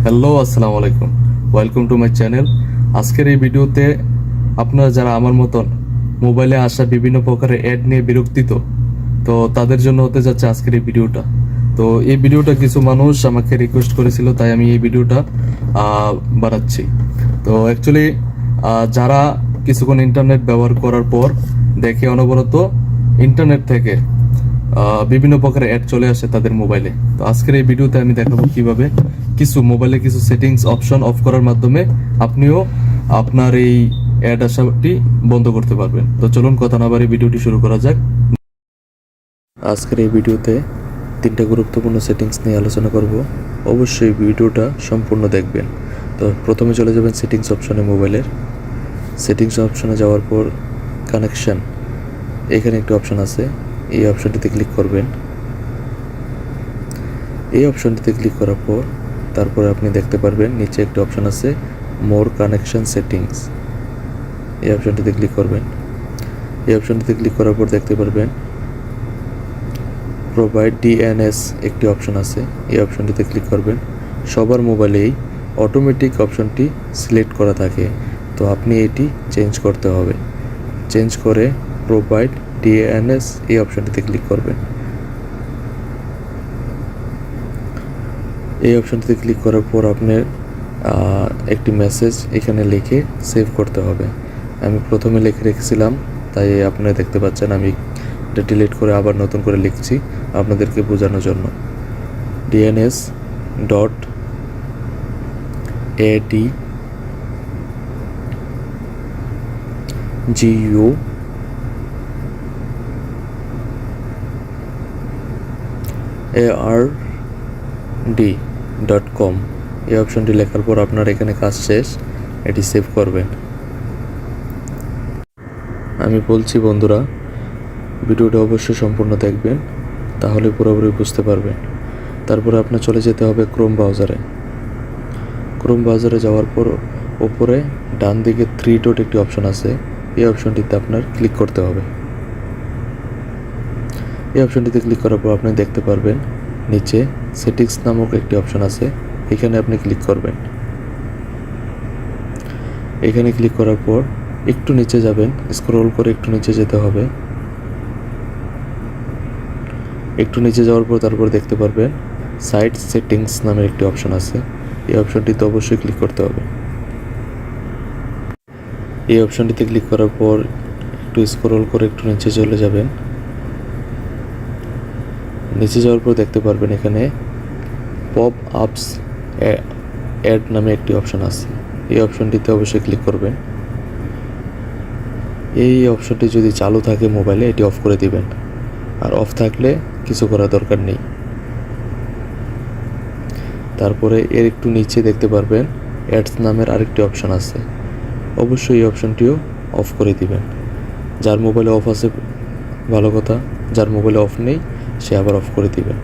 Hello, আসসালামু আলাইকুম। Welcome to my channel. আজকের এই ভিডিওতে আপনারা যারা আমার মতন মোবাইলে আসা বিভিন্ন প্রকারের অ্যাড নিয়ে বিরক্তিত, তো তাদের জন্য হতে যাচ্ছে আজকের এই ভিডিওটা। তো এই ভিডিওটা কিছু মানুষ আমাকে রিকোয়েস্ট করেছিল, তাই আমি এই ভিডিওটা বানাচ্ছি। তো অ্যাকচুয়ালি যারা কিছুক্ষণ ইন্টারনেট ব্যবহার করার পর দেখে অনবরত ইন্টারনেট থেকে বিভিন্ন প্রকারের অ্যাড চলে আসে তাদের মোবাইলে। তো আজকের এই ভিডিওতে আমি দেখাবো কিভাবে মোবাইলে কিছু সেটিংস অপশন অফ করার মাধ্যমে আপনিও আপনার এই অ্যাড আসাটি বন্ধ করতে পারবেন। তো চলুন কথা না বাড়িয়ে ভিডিওটি শুরু করা যাক। আজকের এই ভিডিওতে তিনটা গুরুত্বপূর্ণ সেটিংস নিয়ে আলোচনা করব। অবশ্যই ভিডিওটা সম্পূর্ণ দেখবেন। তো প্রথমে চলে যাবেন সেটিংস অপশনে। মোবাইলের সেটিংস অপশনে যাওয়ার পর কানেকশন, এখানে একটি অপশন আছে, এই অপশনটিতে ক্লিক করবেন। এই অপশনটিতে ক্লিক করার পর তারপরে আপনি দেখতে পারবেন নিচে একটি অপশন আছে মোর কানেকশন সেটিংস। এই অপশনটিতে ক্লিক করবেন। এই অপশনটিতে ক্লিক করার পর দেখতে পারবেন প্রোভাইড ডিএনএস একটি অপশন আছে, এই অপশনটিতে ক্লিক করবেন। সবার মোবাইলেই অটোমেটিক অপশনটি সিলেক্ট করা থাকে, তো আপনি এটি চেঞ্জ করতে হবে। চেঞ্জ করে প্রোভাইড ডিএনএস এই অপশনটিতে ক্লিক করবেন। এই অপশনটিতে ক্লিক করার পর আপনার একটি মেসেজ এখানে লিখে সেভ করতে হবে। আমি প্রথমে লিখে রেখেছিলাম, তাই আপনারা দেখতে পাচ্ছেন আমি এটা ডিলিট করে আবার নতুন করে লিখছি আপনাদেরকে বোঝানোর জন্য। ডিএনএস ডট এডি জিইউ ARD.com এই অপশনটি লেখার পর আপনার এখানে কাজ শেষ, এটি সেভ করবেন। আমি বলছি বন্ধুরা, ভিডিওটা অবশ্যই সম্পূর্ণ দেখবেন, তাহলে পুরোপুরি বুঝতে পারবেন। তারপরে আপনার চলে যেতে হবে ক্রোম ব্রাউজারে। ক্রোম ব্রাউজারে যাওয়ার পর ওপরে ডান দিকে 3 ডট একটি অপশন আছে, এই অপশনটিতে আপনার ক্লিক করতে হবে। এই অপশনটিতে ক্লিক করার পর আপনি দেখতে পারবেন নিচে সেটিংস নামক একটি অপশন আছে, এখানে আপনি ক্লিক করবেন। এখানে ক্লিক করার পর একটু নিচে যাবেন, স্ক্রল করে একটু নিচে যেতে হবে। একটু নিচে যাওয়ার পর তারপর দেখতে পারবেন সাইট সেটিংস নামের একটি অপশন আছে, এই অপশনটিতে অবশ্যই ক্লিক করতে হবে। এই অপশনটিতে ক্লিক করার পর একটু স্ক্রল করে একটু নিচে চলে যাবেন। নিচে যাওয়ার পর দেখতে পারবেন এখানে পপ আপস অ্যাড নামে একটি অপশন আছে, এই অপশনটিতে অবশ্যই ক্লিক করবেন। এই অপশনটি যদি চালু থাকে মোবাইলে, এটি অফ করে দিবেন, আর অফ থাকলে কিছু করার দরকার নেই। তারপরে এর একটু নিচে দেখতে পারবেন অ্যাডস নামের আরেকটি অপশন আছে, অবশ্যই এই অপশনটিও অফ করে দিবেন। যার মোবাইলে অফ আছে ভালো কথা, যার মোবাইলে অফ নেই সে আবার অফ করে দিবেন।